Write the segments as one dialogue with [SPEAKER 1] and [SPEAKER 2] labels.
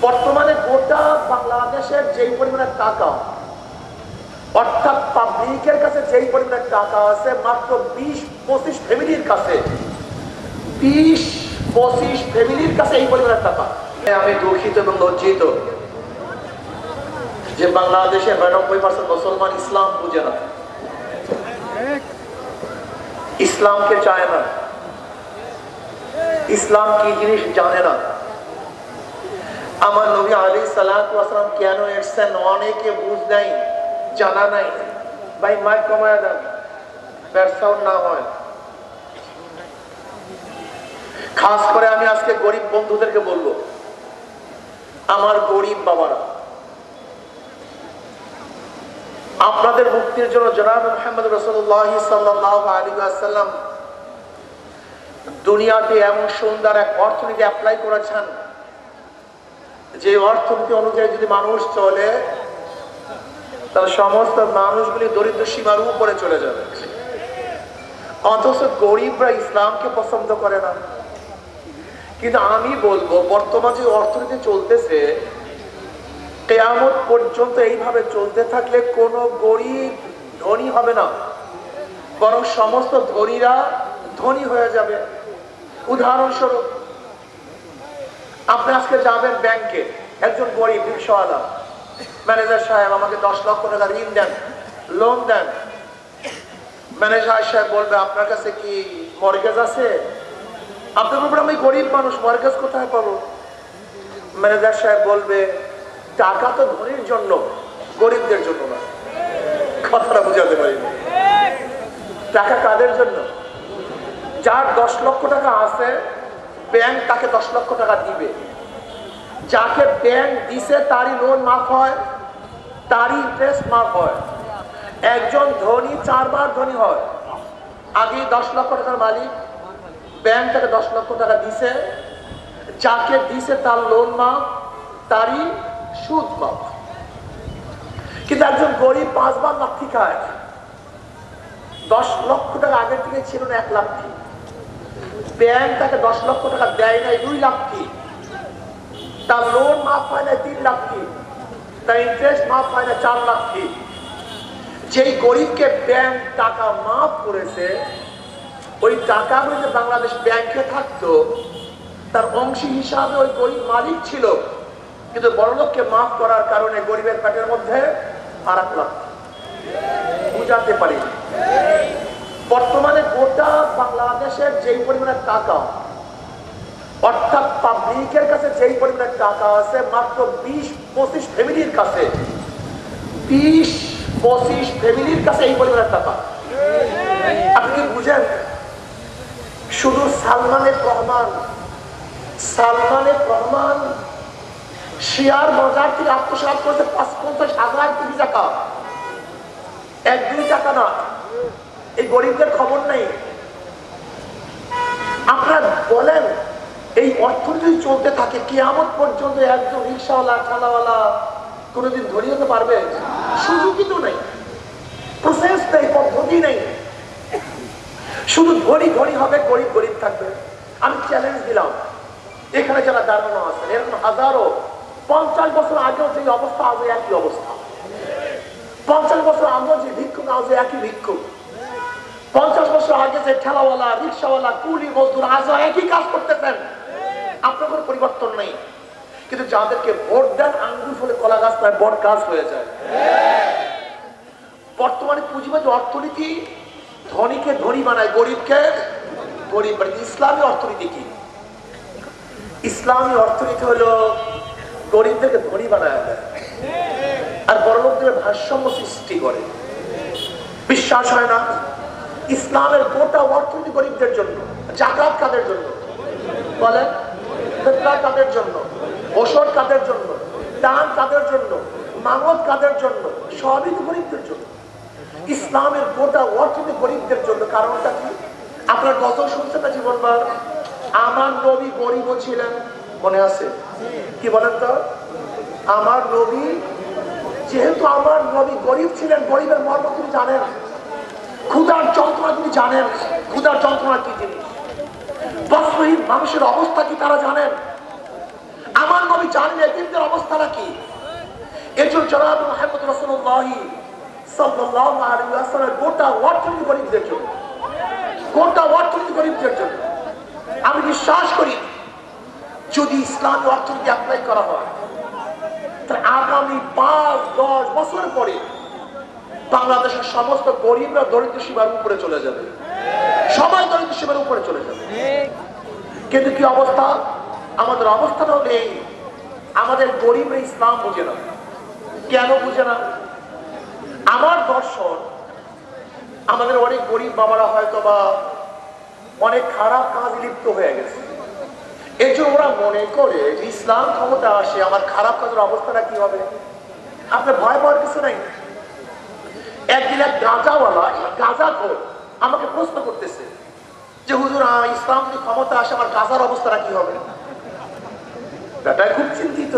[SPEAKER 1] বর্তমানে গোটা বাংলাদেশের যেই পরিমাণের টাকা, অর্থাৎ পাবলিকের কাছে যেই পরিমাণের টাকা আছে, মাত্র 20-25 ফ্যামিলির কাছে, 20-25 ফ্যামিলির কাছে এই পরিমাণের টাকা। আমি দুঃখিত এবং লজ্জিত যে বাংলাদেশের 92% মুসলমান ইসলাম বুঝে না, ইসলামকে চায় না, ইসলাম কি জিনিস জানে না। আমার নবী আলাইহিস সালাতু ওয়াস সালাম কেন এসেছেন অনেকে বুঝ নাই, জানা নাই। ভাই মাইক কমায় দেন, ব্যাড সাউন্ড না হয়। খাস করে আমি আজকে গরিব বন্ধুদেরকে বলবো, আমার গরিব বাবারা, আপনাদের মুক্তির জন্য জনাব মুহাম্মদ রাসূলুল্লাহ সাল্লাল্লাহু আলাইহি ওয়াসাল্লাম দুনিয়াতে এমন সুন্দর এক অর্থনীতি অ্যাপ্লাই করেছেন, যে অর্থনীতি অনুযায়ী যদি মানুষ চলে তাহলে সমস্ত মানুষগুলি দরিদ্র সীমার উপরে চলে যাবে। অথচ গরিবরা ইসলামকে পছন্দ করে না। কিন্তু আমি বলবো, বর্তমান যে অর্থনীতি চলতেছে, কিয়ামত পর্যন্ত এইভাবে চলতে থাকলে কোনো গরিব ধনী হবে না, বরং সমস্ত ধনীরা ধনী হয়ে যাবে। উদাহরণস্বরূপ, আপনি আজকে যাবেন ব্যাংকে, একজন গরিব রিকশাওয়ালা, ম্যানেজার সাহেব আমাকে 10 লক্ষ টাকা ঋণ দেন, লোন দেন। ম্যানেজার সাহেব বলবে, আপনার কাছে কি মর্গেজ আছে? আপনার উপর আমি গরিব মানুষ, মর্গেজ কোথায় পাবো? ম্যানেজার সাহেব বলবে, টাকা তো ধনীর জন্য, গরিবদের জন্য না। কথাটা বুঝাতে পারি না। টাকা কাদের জন্য? যার 10 লক্ষ টাকা আছে, ব্যাংক তাকে 10 লক্ষ টাকা দিবে। যাকে ব্যাংক দিছে তারই লোন মাফ হয়, তারই ইন্টারেস্ট মাফ হয়। একজন ধনী 4 বার ধনী হয়। আগে 10 লক্ষ টাকার মালিক, ব্যাংক তাকে 10 লক্ষ টাকা দিছে, যাকে দিছে তার লোন মাফ, তারই সুদ মাফ। কিন্তু একজন গরিব 5 বার লাথি খায়। 10 লক্ষ টাকা আগের থেকে ছিল না 1 লাখ, ব্যাংক তাকে 10 লক্ষ টাকা দেয় নাই 2 লাখ, তার লোন মাফ হয় না 3 লাখ, তার ইন্টারেস্ট মাফ হয় না 4 লাখ। যেই গরিবকে ব্যাংক টাকা মাফ করেছে, ওই টাকাগুলো যে বাংলাদেশ ব্যাংকে থাকতো, তার অংশী হিসাবে ওই গরিব মালিক ছিল। কিন্তু বড়লোককে মাফ করার কারণে গরিবের পেটের মধ্যে ফারাক লাগতো। বুঝাতে পারি। বর্তমানে গোটা বাংলাদেশের যেই পরিমাণের টাকা, অর্থাৎ পাবলিকের কাছে যেই পরিমাণের টাকা আছে, মাত্র 20-25 ফ্যামিলির কাছে, 20-25 ফ্যামিলির কাছে এই পরিমাণের টাকা। আপনি কি বুঝেন? শুধু সালমানের রহমান শেয়ার বাজার থেকে আত্মসাৎ করেছে 50,000 কোটি টাকা। 1-2 টাকা না। এই গরিবদের খবর নেই। আপনারা বলেন, এই অর্থনীতি চলতে থাকে কিয়ামত পর্যন্ত একজন রিকশাওয়ালা, ঠেলাওয়ালা কোনোদিন ধনী হতে পারবে? সুযোগই তো নেই, প্রসেস নেই, পদ্ধতি নেই। শুধু ধনী হবে, গরিব গরিব থাকবে। আমি চ্যালেঞ্জ দিলাম, এখানে যারা দাঁড়ানো আছেন, এরকম হাজারো 50 বছর আগেও যে অবস্থা, আজও একই অবস্থা। 50 বছর আগেও যে ভিক্ষুক, আজও একই ভিক্ষুক। 50 বছর আগে যে ঠেলাওয়ালা, রিকশাওয়ালা, কুলি মজদুর, আজও একই কাজ করতেছেন। আপনার কোনো পরিবর্তন নেই। কিন্তু যাদেরকে ভোট দেন, আঙ্গুল ফলে কলা গাছ নয়, বট গাছ হয়ে যায়। বর্তমানে পুঁজিবাদী অর্থনীতি ধনীকে ধনী বানায়, গরিবকে গরিব বানায়। ইসলামী অর্থনীতি কি? ইসলামী অর্থনীতি হলো গরিবদেরকে ধনী বানায় দেয়, আর বড়লোকদের ভারসাম্য সৃষ্টি করে। বিশ্বাস হয় না? ইসলামের গোটা অর্থনীতি গরিবদের জন্য। যাকাত কাদের জন্য বলেন? ফিতরা কাদের জন্য? ওষুধ কাদের জন্য? দান কাদের জন্য? মানত কাদের জন্য? সবই তো গরিবদের জন্য। ইসলামের গোটা অর্থনীতি গরিবদের জন্য। কারণটা কি? আপনার গজল শুনছেন না জীবনভর? আমার নবী গরিবও ছিলেন, মনে আছে? কি বলেন তো? আমার নবী, যেহেতু আমার নবী গরিব ছিলেন, গরিবের মর্ম তিনি জানেন, ক্ষুধার যন্ত্রণা তিনি জানেন। ক্ষুধার যন্ত্রণা কি জিনিস, বস্ত্রহীন মানুষের অবস্থা কি তারা জানেন। আমার নবী কই জানেন এতিমদের অবস্থাটা কি? এজন্য জনাব মুহাম্মদ রাসূলুল্লাহ সাল্লাল্লাহু আলাইহি ওয়াসাল্লাম গোটা অর্থনীতি গরিবদের জন্য, গোটা অর্থনীতি গরিবদের জন্য। আমি বিশ্বাস করি যদি ইসলামী অর্থনীতি অ্যাপ্লাই করা হয় তাহলে আগামী 5-10 বছর পরে বাংলাদেশের সমস্ত গরিবরা দরিদ্র সীমার উপরে চলে যাবে, সবাই দরিদ্র সীমার উপরে চলে যাবে। কিন্তু কি অবস্থা? আমাদের অবস্থাটা হলো এই, আমাদের গরিবরা ইসলাম বুঝে না। কেন বুঝে না? আমার দর্শন, আমাদের অনেক গরিব বাবারা হয়তো বা অনেক খারাপ কাজে লিপ্ত হয়ে গেছে, এই জন্য ওরা মনে করে ইসলাম ক্ষমতা আসে আমার খারাপ কাজের অবস্থাটা কি হবে। আপনার ভয় পাওয়ার কিছু নাই। একদিন এক গাঁজাওয়ালা, গাঁজাখোর আমাকে প্রশ্ন করতেছে যে হুজুর ইসলাম যদি ক্ষমতা আসে আমার গাঁজার অবস্থাটা কি হবে। বেটায় খুব চিন্তিত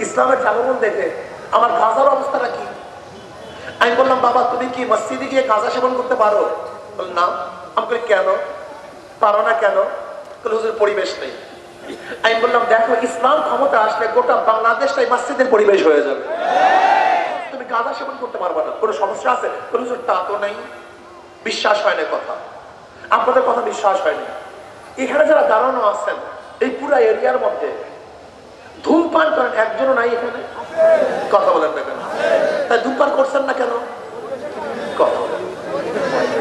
[SPEAKER 1] ইসলামের জাগরণ দেখে, আমার গাঁজার অবস্থাটা কি। আমি বললাম বাবা তুমি কি মসজিদে গিয়ে গাঁজা সেবন করতে পারো? না। আমি বলি কেন পারো না? কেন? হুজুর পরিবেশ নেই। আমি বললাম দেখো ইসলাম ক্ষমতা আসলে গোটা বাংলাদেশটাই মসজিদের পরিবেশ হয়ে যাবে, তুমি গাঁজা সেবন করতে পারবে না। কোনো সমস্যা আছে? হুজুর তা তো নাই। বিশ্বাস হয় না কথা, আপনাদের কথা বিশ্বাস হয়নি। এখানে যারা দাঁড়ানো আছেন এই পুরো এরিয়ার মধ্যে ধূমপান করেন একজনও নাই এখানে? কথা বলেন না কেন? তাই ধূমপান করছেন না কেন? কথা বলেন।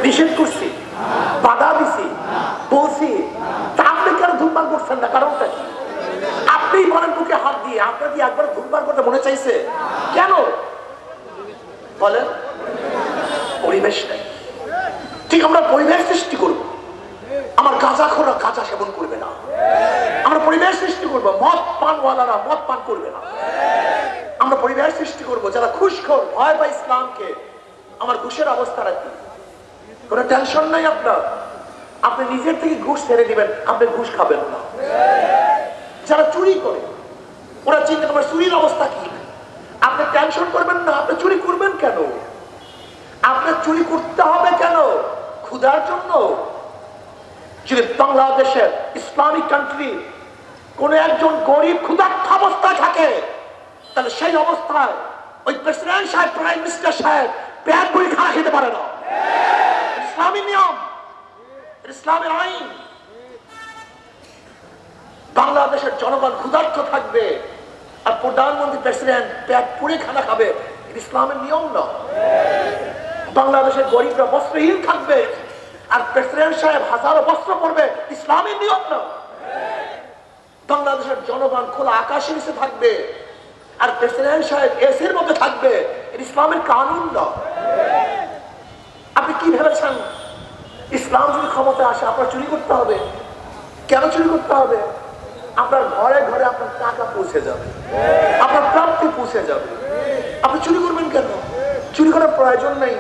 [SPEAKER 1] নিষেধ করছি, বাধা দিছি, বলছি, তা আপনি কেন ধূমপান করছেন না? কারণটা কি? আপনি বলেন বুকে হাত দিয়ে, আপনার কি একবার ধূমপান করতে মনে চাইছে? কেন বলেন? পরিবেশ নেই। ঠিক আমরা পরিবেশ সৃষ্টি করবো, আমার গাঁজাখোররা গাঁজা সেবন করবে না। আমরা পরিবেশ সৃষ্টি করবো, মদ পানওয়ালারা মদ পান করবে না। আমরা পরিবেশ সৃষ্টি করবো যারা ঘুষখোর, ভয় পায় ইসলামকে। আমার ঘুষের অবস্থাটা কি? কোনো টেনশন নাই আপনার, আপনি নিজের থেকে ঘুষ ছেড়ে দিবেন, আপনি ঘুষ খাবেন না। যারা চুরি করে ওরা চিন্তা করবে চুরির অবস্থা কি। আপনি টেনশন করবেন না, আপনি চুরি করবেন কেন? আপনার চুরি করতে হবে কেন? ক্ষুধার জন্য? যদি বাংলাদেশের ইসলামিক কান্ট্রি কোন একজন গরিব ক্ষুধার্ত অবস্থায় থাকে তাহলে সেই অবস্থায় ওই প্রেসিডেন্ট সাহেব, প্রাইম মিনিস্টার সাহেব পেট ভরে খানা খেতে পারে না। ইসলামী নিয়ম, ইসলামের আইন। বাংলাদেশের জনগণ ক্ষুধার্ত থাকবে আর প্রধানমন্ত্রী প্রেসিডেন্ট পেট পুড়ে খানা খাবে, ইসলামের নিয়ম না। বাংলাদেশের গরিবরা বস্ত্রহীন থাকবে আর প্রেসিডেন্ট সাহেব হাজারো বস্ত্র পরবে, ইসলামের নিয়ম না। বাংলাদেশের জনগণ খোলা আকাশের নিচে থাকবে আর প্রেসিডেন্ট সাহেব এসির মধ্যে থাকবে, ইসলামের কানুন না। আপনি কি ভেবেছেন ইসলাম যদি ক্ষমতা আসে আপনার চুরি করতে হবে? কেন চুরি করতে হবে? আপনার ঘরে ঘরে আপনার টাকা পৌঁছে যাবে, আপনার প্রাপ্তি পৌঁছে যাবে। আপনি চুরি করবেন কেন? চুরি করার প্রয়োজন নেই।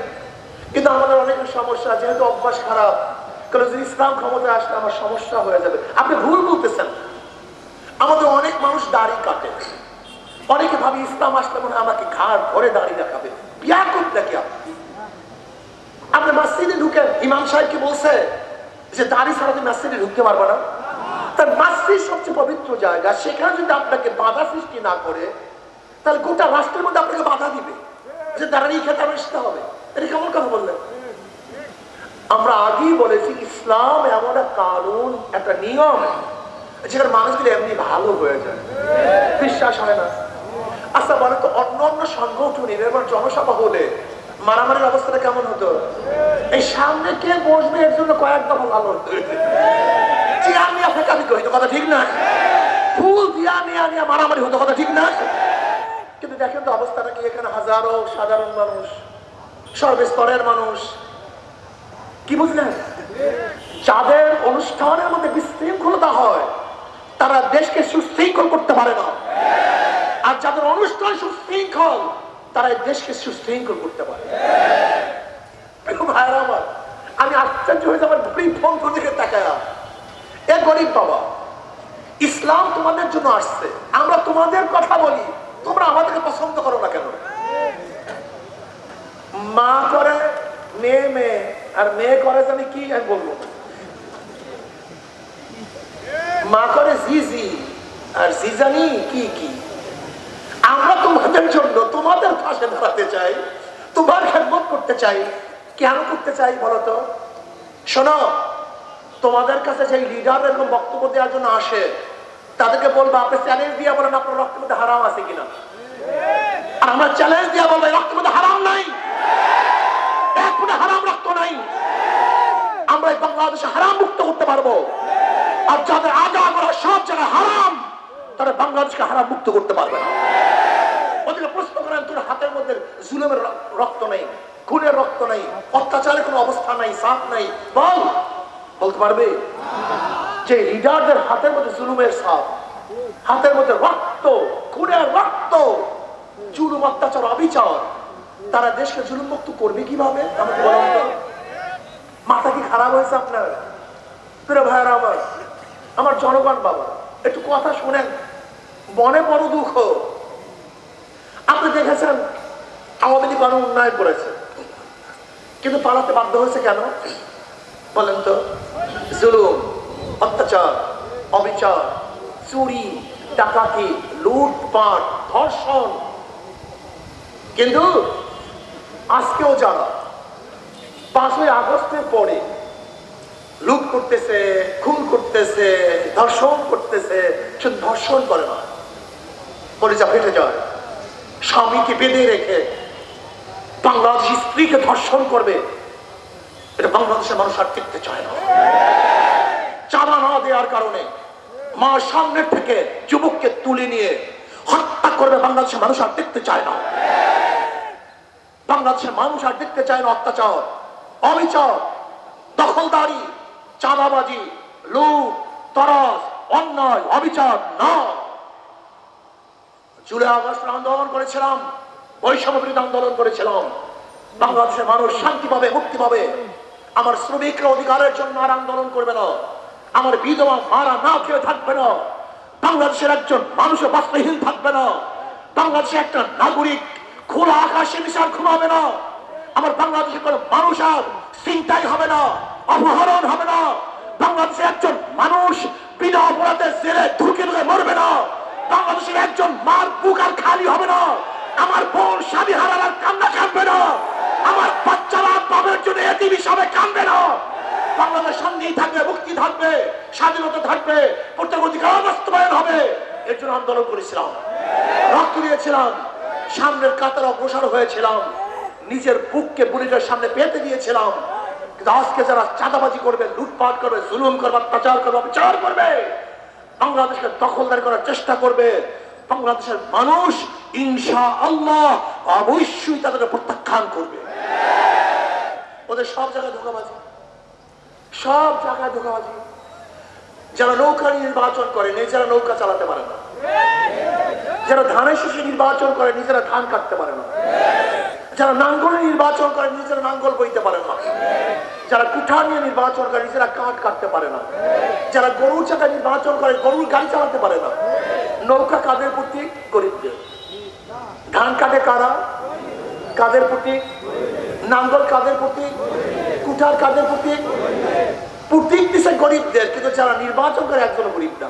[SPEAKER 1] কিন্তু আমাদের অনেকের সমস্যা, যেহেতু অভ্যাস খারাপ, কারণ যদি ইসলাম ক্ষমতায় আসলে আমার সমস্যা হয়ে যাবে। আপনি ভুল বলতেছেন। আমাদের অনেক মানুষ দাড়ি কাটে, অনেকে ভাবি ইসলাম আসলে মনে হয় আমাকে ঘাড় ধরে দাড়ি দেখাবে। বিয়া করতে কি আপনি মসজিদে ঢুকেন, ইমাম সাহেবকে বলছে যে দাড়ি ছাড়া তুমি মসজিদে ঢুকতে পারবে না। তার মসজিদ সবচেয়ে পবিত্র জায়গা, সেখানে যদি আপনাকে বাধা সৃষ্টি না করে তাহলে গোটা রাষ্ট্রের মধ্যে আপনাকে বাধা দিবে যে দাঁড়ানি খেতে আসতে হবে। এটা কেমন কথা বললেন? আমরা আগেই বলেছি ইসলাম এমন একটা কানুন, একটা নিয়ম যেখানে মানুষগুলো এমনি ভালো হয়ে যায়। বিশ্বাস হয় না? আচ্ছা বলে তো অন্য অন্য সংগঠনের এবার জনসভা হলে মারামারির অবস্থাটা কেমন হতো? এই সামনে কে বসবে এর জন্য কয়েক দফা ভালো হতো। চেয়ার নিয়ে ফেকাফি হইতো, কথা ঠিক না? ফুল দিয়া নিয়ে মারামারি হতো, কথা ঠিক না? কিন্তু দেখেন তো অবস্থাটা কি, এখানে হাজারো সাধারণ মানুষ, সর্বস্তরের মানুষ, কি বুঝলেন? যাদের অনুষ্ঠানের মধ্যে বিশৃঙ্খলতা হয় তারা দেশকে সুশৃঙ্খল করতে পারে না, আর যাদের অনুষ্ঠান সুশৃঙ্খল তারা দেশকে সুশৃঙ্খল করতে পারে। ভাইরা আমার, আমি আশ্চর্য হয়ে আমার গরিব বন্ধু দিকে তাকায়া, এ গরিব বাবা, ইসলাম তোমাদের জন্য আসছে, আমরা তোমাদের কথা বলি, তোমরা আমাদেরকে পছন্দ করো না কেন? মা করে মেয়ে মেয়ে, আর মেয়ে করে জানি কি আমি বলবো, মা করে জিজি আর জিজানি কি কি তোমাদের জন্য তোমাদের পাশে দাঁড়াতে চাই, তোমার খেদমত করতে চাই। কেন করতে চাই বলতো? শোনো, তোমাদের কাছে যে লিডার এরকম বক্তব্য দেওয়ার জন্য আসে, তাদেরকে বলবো আপনি চ্যালেঞ্জ দিয়ে বলেন আপনার রক্তের মধ্যে হারাম আছে কিনা। আর আমরা চ্যালেঞ্জ দিয়ে বলবো রক্তের মধ্যে হারাম নাই, এক ফুটে হারাম রক্ত নাই। আমরা এই বাংলাদেশে হারাম মুক্ত করতে পারবো। আর যাদের আগা করা সব জায়গায় হারাম, তারা বাংলাদেশকে হারাম মুক্ত করতে পারবে না। ওদেরকে প্রশ্ন করেন, তোর হাতের মধ্যে জুলুমের রক্ত নেই, খুনের রক্ত নেই, অত্যাচারের কোনো অবস্থা নাই, সাপ নাই, বলতে পারবে? যে লিডারদের হাতের মধ্যে জুলুমের সাপ, হাতের মধ্যে রক্ত, খুনের রক্ত, জুলুম, অত্যাচার, অবিচার, তারা দেশকে জুলুম মুক্ত করবে কিভাবে? আমাকে বলেন তো। মাথা কি খারাপ হয়েছে আপনার? প্রিয় ভাইয়েরা আমার, আমার জনগণ বাবা, একটু কথা শুনেন, মনে বড় দুঃখ। আপনি দেখেছেন আওয়ামী লীগ অনেক উন্নয়ন করেছে, কিন্তু পালাতে বাধ্য হয়েছে কেন বলেন তো? জুলুম, অত্যাচার, অবিচার, চুরি, ডাকাতি, লুটপাট, ধর্ষণ। কিন্তু আজকেও যারা 5ই আগস্টের পরে লুট করতেছে, খুন করতেছে, ধর্ষণ করতেছে, শুধু ধর্ষণ করে না, কলিজা ফেটে যায়, স্বামীকে বেঁধে রেখে বাংলাদেশি স্ত্রীকে ধর্ষণ করবে, এটা বাংলাদেশের মানুষ আর টিকতে চায় না। চাঁদা না দেওয়ার কারণে মা সামনের থেকে যুবককে তুলে নিয়ে হত্যা করবে, বাংলাদেশের মানুষ আর দেখতে চায় না। বাংলাদেশের মানুষ আর দেখতে চায় না অত্যাচার, অবিচার, দখলদারি, চাঁদাবাজি, লুট, তরাস, অন্যায়, অবিচার না। জুলাই আগস্ট আন্দোলন করেছিলাম, বৈষম্য বিরোধী আন্দোলন করেছিলাম। বাংলাদেশের মানুষ শান্তি পাবে, মুক্তি পাবে। আমার শ্রমিকরা অধিকারের জন্য আর আন্দোলন করবে না, আমার বিধবা মারা না খেয়ে থাকবে না, বাংলাদেশের একজন মানুষের বস্ত্রহীন থাকবে না, বাংলাদেশের একটা নাগরিক খোলা আকাশে নিশার ঘুমাবে না, আমার বাংলাদেশের কোনো মানুষ আর চিন্তাই হবে না, অপহরণ হবে না, বাংলাদেশের একজন মানুষ বিনা অপরাধে জেলে ঢুকে ঢুকে মরবে না, বাংলাদেশের একজন মার বুক আর খালি হবে না, আমার বোন স্বামী হারার আর কান্না কাঁদবে না, আমার বাচ্চারা বাবার জন্য এতিম হিসাবে কাঁদবে না। বাংলাদেশ শান্তি থাকবে, মুক্তি থাকবে, স্বাধীনতা থাকবে, প্রত্যেক অধিকার বাস্তবায়ন হবে। এর জন্য আন্দোলন করেছিলাম, রক্ত দিয়েছিলাম, সামনের কাতার অগ্রসর হয়েছিলাম, নিজের বুককে বুলেটের সামনে পেতে দিয়েছিলাম। কিন্তু আজকে যারা চাঁদাবাজি করবে, লুটপাট করবে, জুলুম করবে, অত্যাচার করবে, অবিচার করবে, বাংলাদেশকে দখলদারি করার চেষ্টা করবে, বাংলাদেশের মানুষ ইনশাআল্লাহ অবশ্যই তাদেরকে প্রত্যাখ্যান করবে। ওদের সব জায়গায় ধোঁকাবাজি, সব জায়গায় ধোঁকাবাজি। যারা নৌকা নির্বাচন করে নিজেরা নৌকা চালাতে পারে না, যারা ধানের শীষে নির্বাচন করে নিজেরা ধান কাটতে পারে না, যারা নাঙ্গল নির্বাচন করে নিজেরা নাঙ্গল বইতে পারে না, যারা কুঠার নিয়ে নির্বাচন করে নিজেরা কাঠ কাটতে পারে না, যারা গরুর চাকা নির্বাচন করে গরুর গাড়ি চালাতে পারে না। নৌকা কাদের প্রতীক? গরিবদের। ধান কাটে কারা? কাদের প্রতীক? নাঙ্গল কাদের প্রতীক? কুঠার কাদের প্রতীক? প্রতীক দিচ্ছে গরিবদের, কিন্তু যারা নির্বাচন করে একজন গরিব না।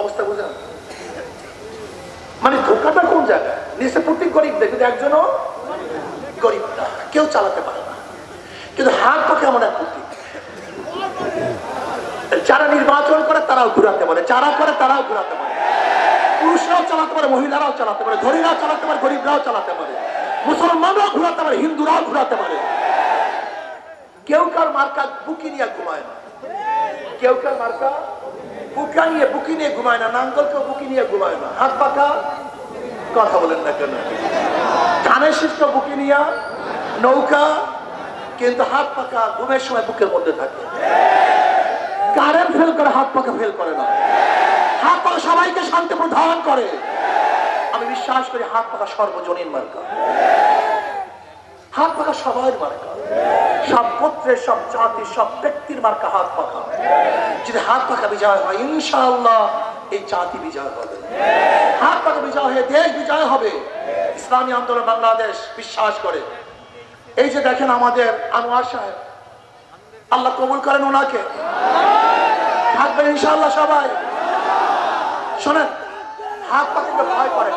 [SPEAKER 1] অবস্থা বুঝেন? মানে ধোকাটা কোন জায়গায়? নিচে প্রতীক গরিবদের, কিন্তু একজনও গরিব না, কেউ চালাতে পারে না, কিন্তু হাত পাকে এমন এক প্রতীক। যারা নির্বাচন করে তারাও ঘুরাতে পারে, যারা করে তারাও ঘুরাতে পারে, পুরুষরাও চালাতে পারে, মহিলারাও চালাতে পারে, ধনীরাও চালাতে পারে, গরিবরাও চালাতে পারে, মুসলমানরাও ঘুরাতে পারে, হিন্দুরাও ঘুরাতে পারে। কেউ কার মার্কা বুকি নিয়ে ঘুমায় না, কেউ কার মার্কা বুকি নিয়ে ঘুমায় না, নাঙ্গল কেউ বুকি নিয়ে ঘুমায় না, হাত পাকা। কথা বলেন না কেন? ধানের শীষ বুকি নিয়ে নৌকা, কিন্তু হাত পাকা ঘুমের সময় বুকের মধ্যে থাকে। কারেন্ট ফেল করে, হাত পাকা ফেল করে না। হাত পাকা সবাইকে শান্তি প্রদান করে। আমি বিশ্বাস করি হাত পাকা সর্বজনীন মার্কা, হাত পাকা সবার মার্কা, সব গোত্রের, সব জাতির, সব ব্যক্তির মার্কা হাত পাকা। যদি হাত পাকা বিজয় হয়, ইনশাআল্লাহ এই জাতি বিজয় হবে, হাত পাকা বিজয় হয়ে দেশ বিজয় হবে। ইসলামী আন্দোলন বাংলাদেশ বিশ্বাস করে। এই যে দেখেন আমাদের আনোয়ার সাহেব, আল্লাহ কবুল করেন ওনাকে, থাকবেন ইনশাআল্লাহ সবাই। শোনেন, হাত পাখাকে ভয় করে,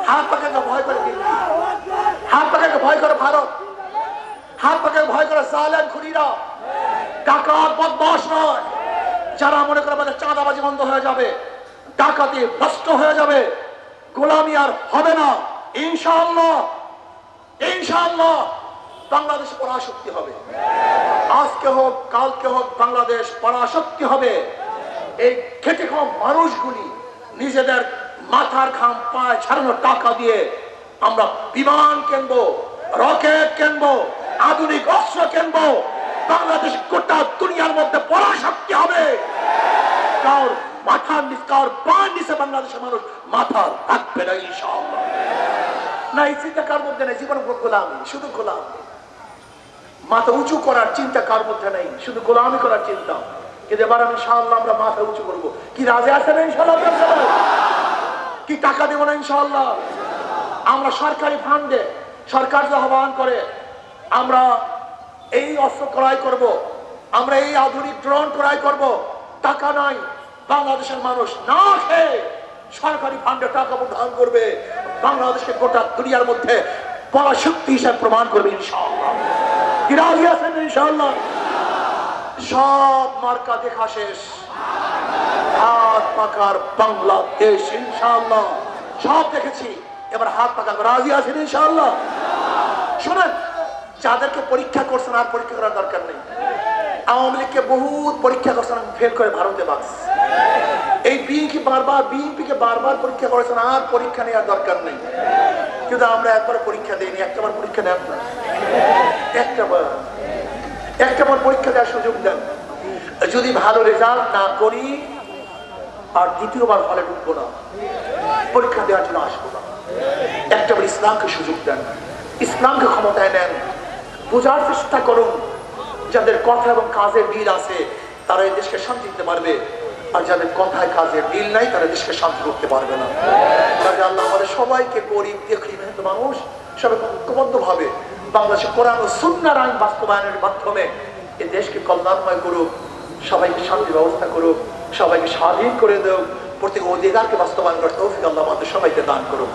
[SPEAKER 1] হাত পাখাকে ভয় করে দিল্লি, হাত পাখাকে ভয় করে ভারত, হাত পাখাকে ভয় করে জালেম খুনিরা, ডাকাত বদমাশ নয় যারা মনে করে আমাদের চাঁদাবাজি বন্ধ হয়ে যাবে, ডাকাতি নষ্ট হয়ে যাবে, গোলামি আর হবে না। ইনশাআল্লাহ ইনশাআল্লাহ বাংলাদেশে পরাশক্তি হবে। আজকে হোক কালকে হোক বাংলাদেশ পরাশক্তি হবে। এই খেটে খাওয়া মানুষগুলি নিজেদের মাথার ঘাম পায়ে ছাড়ানো টাকা দিয়ে আমরা বিমান কিনবো, রকেট কিনবো, আধুনিক অস্ত্র কিনবো, বাংলাদেশ গোটা দুনিয়ার মধ্যে পরাশক্তি হবে। কার মাথার নিচে, কার পায়ের নিচে বাংলাদেশের মানুষ মাথা রাখবে না ইনশাআল্লাহ। না, এই চিন্তা কার মধ্যে নেই, জীবন গোলামি, শুধু গোলামি। মাথা উঁচু করার চিন্তা কার মধ্যে নেই, শুধু গোলামি করার চিন্তা। কিন্তু এবার ইনশাআল্লাহ আমরা মাথা উঁচু করবো। কি রাজি আছেন ইনশাআল্লাহ? কি টাকা দেবো না ইনশাআল্লাহ? আমরা সরকারি ফান্ডে, সরকার যে আহ্বান করে আমরা এই অস্ত্র ক্রয় করব, আমরা এই আধুনিক ড্রোন ক্রয় করব। টাকা নাই, বাংলাদেশের মানুষ না খেয়ে সরকারি ফান্ডে টাকা প্রদান করবে, বাংলাদেশকে গোটা দুনিয়ার মধ্যে পরাশক্তি হিসাবে প্রমাণ করবে ইনশাআল্লাহ। কি রাজি আছেন ইনশাআল্লাহ? সব মার্কা দেখা শেষ, হাত পাকার বাংলাদেশ ইনশাআল্লাহ। সব দেখেছি, এবার হাত পাকার রাজি আছেন ইনশাআল্লাহ? শোনেন, যাদেরকে পরীক্ষা করছেন আর পরীক্ষা করার দরকার নেই। আওয়ামী লীগকে বহুত পরীক্ষা করছেন, ফেল করে ভারতে বাস। এই বিএনপিকে বারবার পরীক্ষা করেছেন, আর পরীক্ষা নেওয়ার দরকার নেই। কিন্তু আমরা একবার পরীক্ষা দিইনি, একটাবার পরীক্ষা নেন না, একটাবার পরীক্ষা দেওয়ার সুযোগ দেন। যদি ভালো রেজাল্ট না করি আর দ্বিতীয়বার হলে ঢুকবো না, পরীক্ষা দেওয়ার জন্য আসবো না। একটাবার ইসলামকে সুযোগ দেন, ইসলামকে ক্ষমতায় নেন, বোঝার চেষ্টা করুন। যাদের কথা এবং কাজের মিল আছে তারা এই দেশকে শান্তি দিতে পারবে, আর যাদের কথায় কাজের মিল নাই তারা দেশকে শান্তি করতে পারবে না। কাজে আল্লাহ আমাদের সবাইকে গরিব দেখি মেহনত মানুষ সবাই ঐক্যবদ্ধ ভাবে বাংলাদেশে কোরআন ও সুন্নাহর আইন বাস্তবায়নের মাধ্যমে এই দেশকে কল্যাণময় করুক, সবাইকে শান্তি ব্যবস্থা করুক, সবাইকে স্বাধীন করে দেব, প্রত্যেক অধিকারকে বাস্তবায়ন করতে তৌফিক আল্লাহ আমাদের সবাইকে দান করুক।